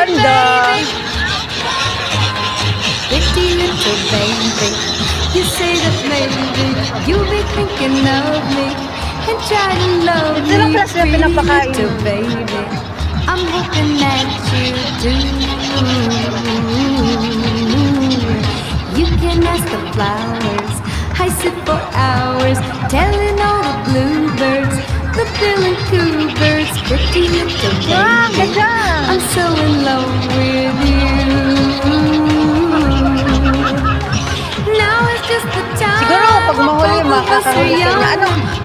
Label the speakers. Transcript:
Speaker 1: ganda.
Speaker 2: Pretty little baby, you say that maybe you'll be thinking of me and try to love
Speaker 1: Ito lang
Speaker 2: me,
Speaker 1: klase na
Speaker 2: pretty
Speaker 1: pinapakain.
Speaker 2: little baby. I'm hoping that you do. You can ask the flowers, I sit for hours telling all the bluebirds, the bill and coo birds, pretty little
Speaker 1: Wow,
Speaker 2: baby.
Speaker 1: ganda.
Speaker 2: I'm so in love with you. Now it's just the time.
Speaker 1: Siguro pag mahuli,
Speaker 2: both of us are
Speaker 1: makakahuli sa inyo.
Speaker 2: young.
Speaker 1: Ano?